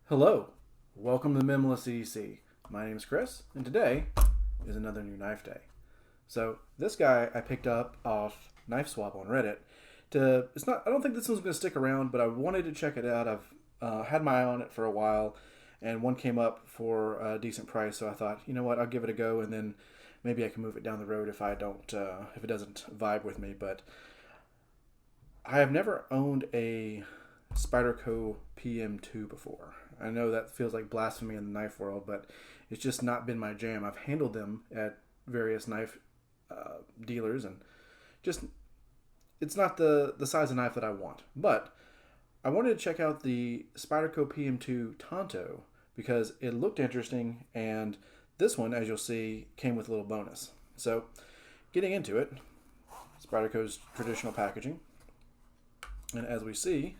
Hello, welcome to the Minimalist EDC. My name is Chris, and today is another new knife day. So this guy I picked up off Knife Swap on Reddit. I don't think this one's going to stick around, but I wanted to check it out. I've had my eye on it for a while, and one came up for a decent price. So I thought, you know what, I'll give it a go, and then maybe I can move it down the road if if it doesn't vibe with me. But I have never owned a Spyderco PM2 before. I know that feels like blasphemy in the knife world, but it's just not been my jam. I've handled them at various knife dealers, and just it's not the size of knife that I want. But I wanted to check out the Spyderco PM2 Tanto because it looked interesting, and this one, as you'll see, came with a little bonus. So, getting into it, Spyderco's traditional packaging, and as we see,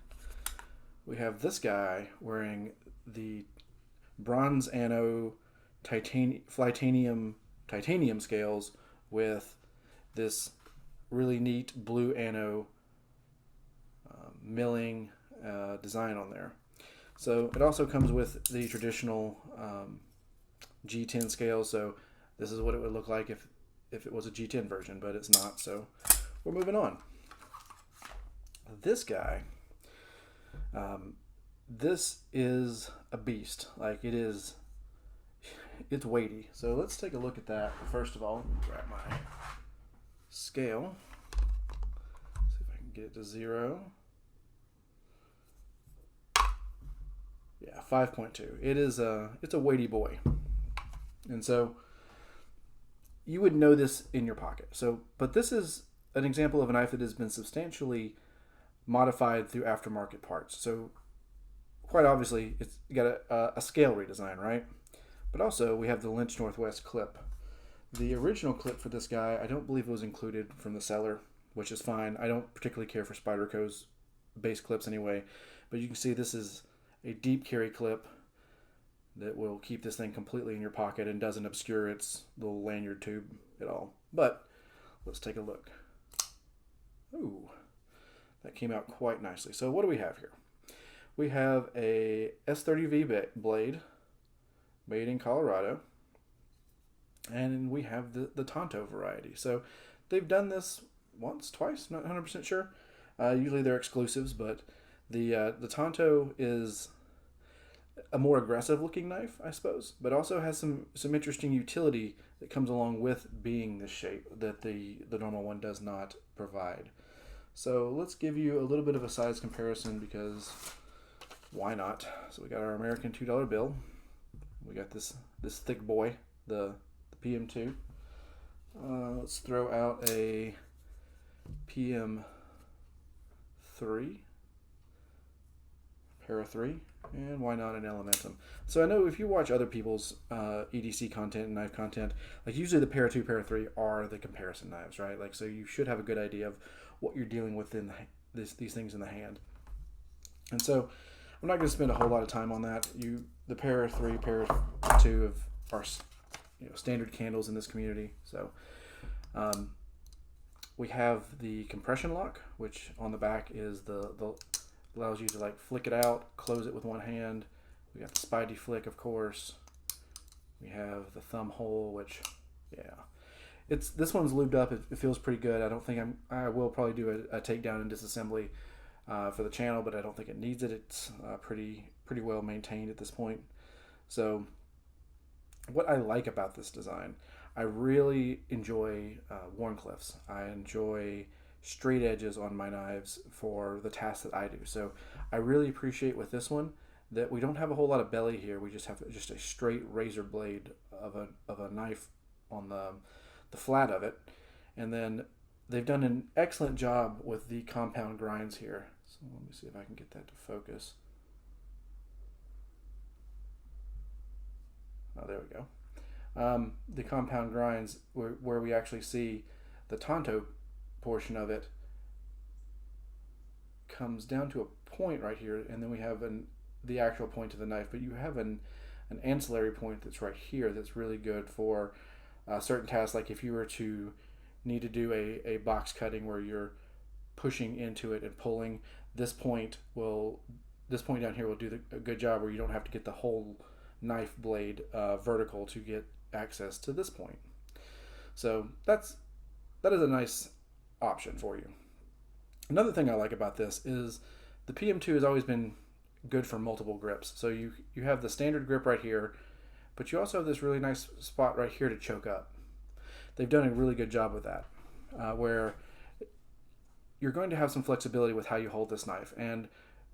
we have this guy wearing the bronze anno titanium scales with this really neat blue anno milling design on there. So it also comes with the traditional G10 scale. So this is what it would look like if it was a G10 version, but it's not. So we're moving on. This guy. This is a beast. Like it's weighty. So let's take a look at that. First of all, let me grab my scale. See if I can get it to 0. Yeah, 5.2. It's a weighty boy. And so you would know this in your pocket. But this is an example of a knife that has been substantially modified through aftermarket parts. So quite obviously, it's got a scale redesign, right? But also, we have the Lynch Northwest clip. The original clip for this guy, I don't believe it was included from the seller, which is fine. I don't particularly care for Spyderco's base clips anyway. But you can see this is a deep carry clip that will keep this thing completely in your pocket and doesn't obscure its little lanyard tube at all. But let's take a look. Ooh, that came out quite nicely. So what do we have here? We have a S30V blade made in Colorado, and we have the Tanto variety. So they've done this once, twice, not 100% sure. Usually they're exclusives, but the Tanto is a more aggressive looking knife, I suppose, but also has some interesting utility that comes along with being this shape that the normal one does not provide. So let's give you a little bit of a size comparison because why not? So we got our American $2 bill. We got this thick boy, the PM2. Let's throw out a PM3, Para 3, and why not an Elementum? So I know if you watch other people's EDC content and knife content, like usually the Para 2, Para 3 are the comparison knives, right? Like so you should have a good idea of what you're dealing with in these things in the hand. And so I'm not going to spend a whole lot of time on that. The Para 3, Para 2 are standard candles in this community. So we have the compression lock, which on the back is the allows you to like flick it out, close it with one hand. We got the Spidey flick, of course. We have the thumb hole, which this one's lubed up. It feels pretty good. I don't think I will probably do a takedown and disassembly for the channel, but I don't think it needs it. It's pretty well maintained at this point. So what I like about this design, I really enjoy Warncliffs. I enjoy straight edges on my knives for the tasks that I do. So I really appreciate with this one that we don't have a whole lot of belly here. We just have just a straight razor blade of a knife on the flat of it. And then they've done an excellent job with the compound grinds here. So let me see if I can get that to focus. Oh, there we go. The compound grinds where we actually see the Tanto portion of it comes down to a point right here, and then we have the actual point of the knife, but you have an ancillary point that's right here that's really good for certain tasks, like if you were to need to do a box cutting where you're pushing into it and pulling, this point will this point down here will do a good job where you don't have to get the whole knife blade vertical to get access to this point. So that is a nice option for you. Another thing I like about this is the PM2 has always been good for multiple grips. So you have the standard grip right here, but you also have this really nice spot right here to choke up. They've done a really good job with that, where you're going to have some flexibility with how you hold this knife. And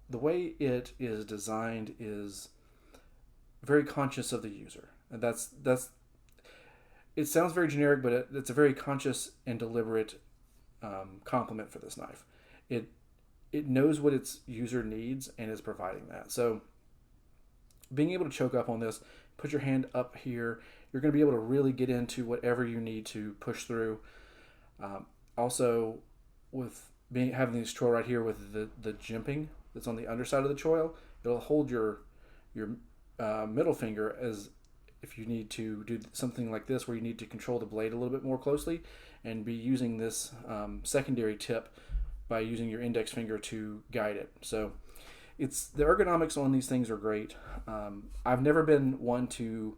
the way it is designed is very conscious of the user. And that's it sounds very generic, but it's a very conscious and deliberate compliment for this knife. It knows what its user needs and is providing that. So being able to choke up on this, put your hand up here, you're going to be able to really get into whatever you need to push through. Also, with having this choil right here with the jimping that's on the underside of the choil, it'll hold your middle finger as if you need to do something like this where you need to control the blade a little bit more closely, and be using this secondary tip by using your index finger to guide it. So the ergonomics on these things are great. I've never been one to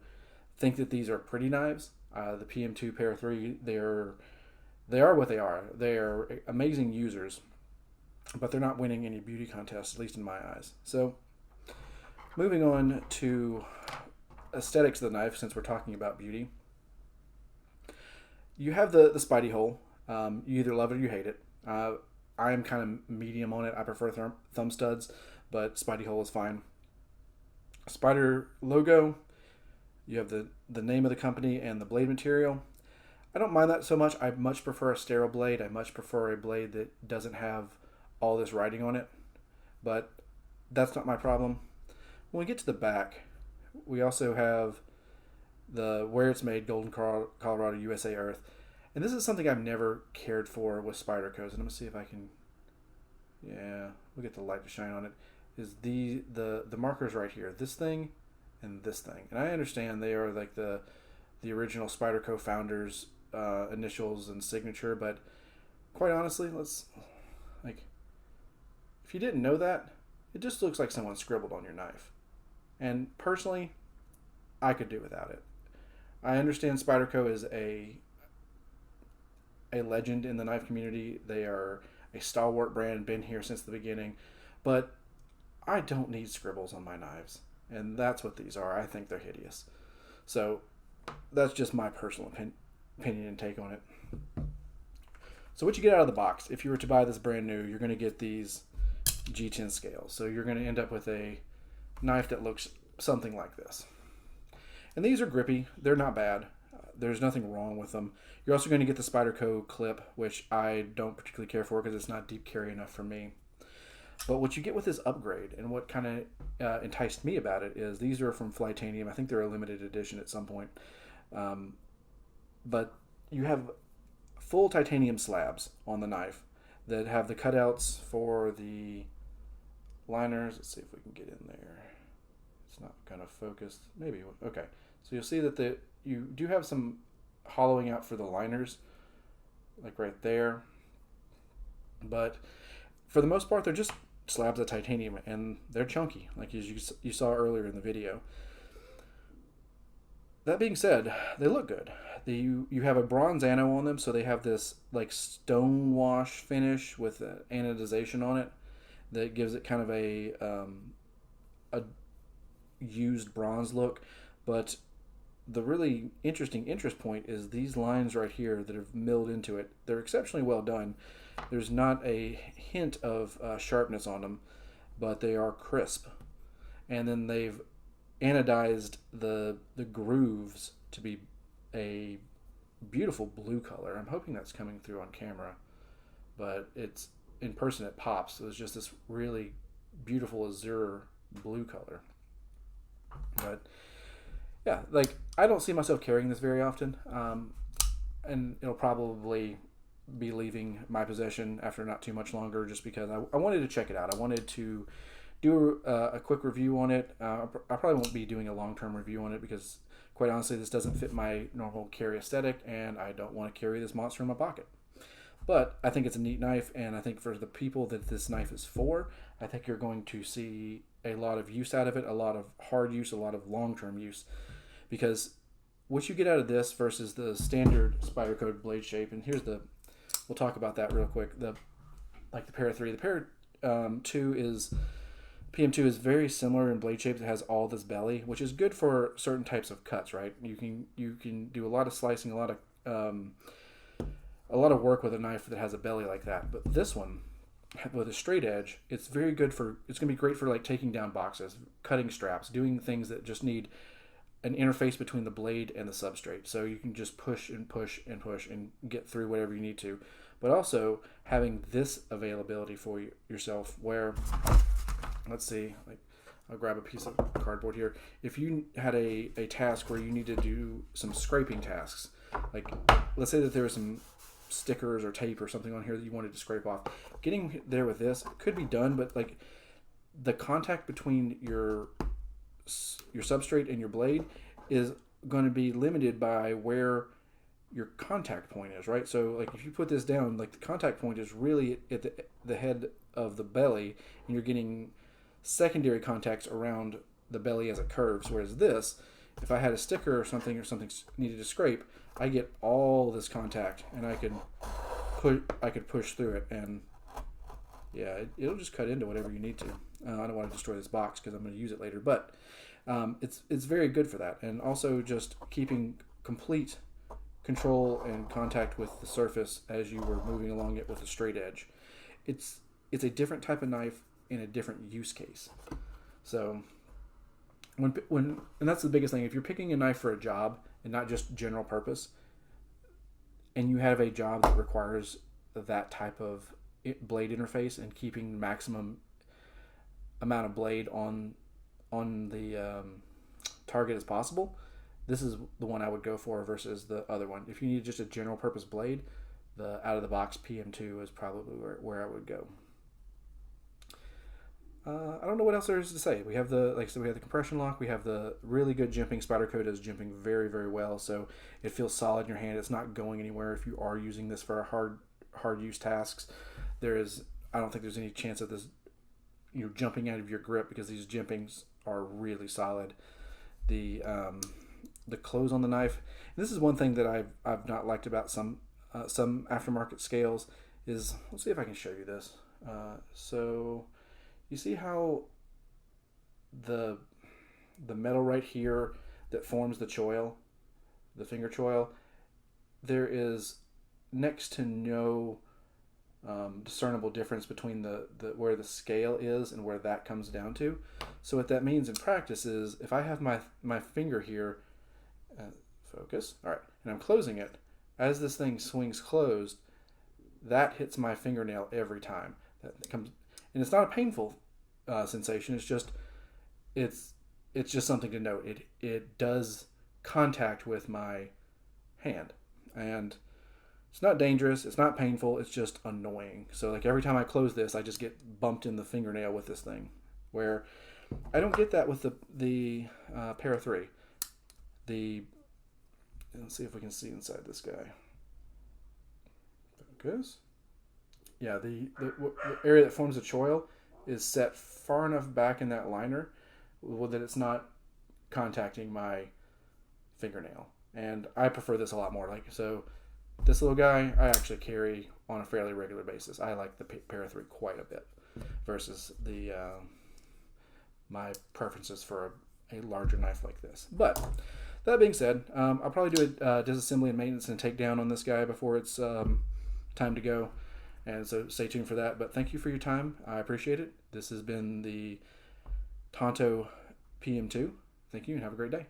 think that these are pretty knives. The PM2 Pair 3, they are what they are. They are amazing users, but they're not winning any beauty contests, at least in my eyes. So moving on to aesthetics of the knife, since we're talking about beauty, you have the Spidey hole. You either love it or you hate it. I am kind of medium on it. I prefer thumb studs, but Spidey hole is fine. Spyder logo, you have the name of the company and the blade material. I don't mind that so much. I much prefer a sterile blade. I much prefer a blade that doesn't have all this writing on it, but that's not my problem. When we get to the back, we also have the where it's made, Golden, Colorado, USA, Earth. And this is something I've never cared for with Spydercos. And I'm going to see if I can, we'll get the light to shine on it, is the markers right here. This thing and this thing. And I understand they are like the original Spyderco founders' initials and signature, but quite honestly, if you didn't know that, it just looks like someone scribbled on your knife. And personally, I could do without it. I understand Spyderco is a legend in the knife community. They are a stalwart brand, been here since the beginning, but I don't need scribbles on my knives, and that's what these are. I think they're hideous. So that's just my personal opinion and take on it. So what you get out of the box, if you were to buy this brand new, you're going to get these G10 scales. So you're going to end up with a knife that looks something like this. And these are grippy. They're not bad. There's nothing wrong with them. You're also going to get the Spyderco clip, which I don't particularly care for because it's not deep carry enough for me. But what you get with this upgrade, and what kind of enticed me about it, is these are from Flytanium. I think they're a limited edition at some point. But you have full titanium slabs on the knife that have the cutouts for the liners. Let's see if we can get in there. It's not kind of focused. Maybe. Okay. So you'll see that you do have some hollowing out for the liners, like right there. But for the most part, they're just slabs of titanium, and they're chunky, like as you saw earlier in the video. That being said, they look good. You have a bronze ano on them, so they have this like stone wash finish with anodization on it that gives it kind of a used bronze look. But the really interesting interest point is these lines right here that have milled into it. They're exceptionally well done. There's not a hint of sharpness on them, but they are crisp. And then they've anodized the grooves to be a beautiful blue color. I'm hoping that's coming through on camera, but it's in person it pops. So it's just this really beautiful azure blue color. But yeah, like I don't see myself carrying this very often, and it'll probably be leaving my possession after not too much longer, just because I wanted to check it out. I wanted to do a quick review on it. I probably won't be doing a long-term review on it because, quite honestly, this doesn't fit my normal carry aesthetic, and I don't want to carry this monster in my pocket. But I think it's a neat knife, and I think for the people that this knife is for, I think you're going to see a lot of use out of it, a lot of hard use, a lot of long-term use, because what you get out of this versus the standard Spyderco blade shape, and we'll talk about that real quick. The Para 3, the Para 2 is PM2 is very similar in blade shape. It has all this belly, which is good for certain types of cuts, right? You can do a lot of slicing, a lot of work with a knife that has a belly like that. But this one, with a straight edge, it's very good for. It's gonna be great for like taking down boxes, cutting straps, doing things that just need an interface between the blade and the substrate. So you can just push and push and push and get through whatever you need to. But also having this availability for yourself, where, let's see, like I'll grab a piece of cardboard here. If you had a task where you need to do some scraping tasks, like let's say that there was some stickers or tape or something on here that you wanted to scrape off, getting there with this could be done, but like the contact between your substrate and your blade is going to be limited by where your contact point is, right? So like if you put this down, like the contact point is really at the head of the belly, and you're getting secondary contacts around the belly as it curves, whereas this, if I had a sticker or something needed to scrape, I get all this contact, and I could push through it, and yeah, it'll just cut into whatever you need to. I don't want to destroy this box because I'm going to use it later, but it's very good for that, and also just keeping complete control and contact with the surface as you were moving along it with a straight edge. It's a different type of knife in a different use case. So when and that's the biggest thing. If you're picking a knife for a job and not just general purpose, and you have a job that requires that type of blade interface and keeping maximum amount of blade on the target as possible, this is the one I would go for versus the other one. If you need just a general purpose blade, the out of the box PM2 is probably where I would go. I don't know what else there is to say. We have we have the compression lock. We have the really good jimping. Spyderco does jimping very, very well, so it feels solid in your hand. It's not going anywhere if you are using this for hard use tasks. I don't think there's any chance of this jumping out of your grip, because these jimpings are really solid. The close on the knife. And this is one thing that I've not liked about some aftermarket scales is, let's see if I can show you this. So you see how the metal right here that forms the choil, the finger choil, there is next to no discernible difference between the where the scale is and where that comes down to. So what that means in practice is if I have my finger here, focus, all right, and I'm closing it, as this thing swings closed, that hits my fingernail every time. That comes, and it's not a painful sensation. It's just something to note. It does contact with my hand, and it's not dangerous. It's not painful. It's just annoying. So like every time I close this, I just get bumped in the fingernail with this thing, where I don't get that with the Para 3. Let's see if we can see inside this guy. Focus. Yeah, the area that forms the choil is set far enough back in that liner that it's not contacting my fingernail, and I prefer this a lot more. Like, so this little guy I actually carry on a fairly regular basis. I like the Para 3 quite a bit versus the my preferences for a larger knife like this. But that being said, I'll probably do a disassembly and maintenance and takedown on this guy before it's time to go. And so stay tuned for that. But thank you for your time. I appreciate it. This has been the Tanto PM2. Thank you and have a great day.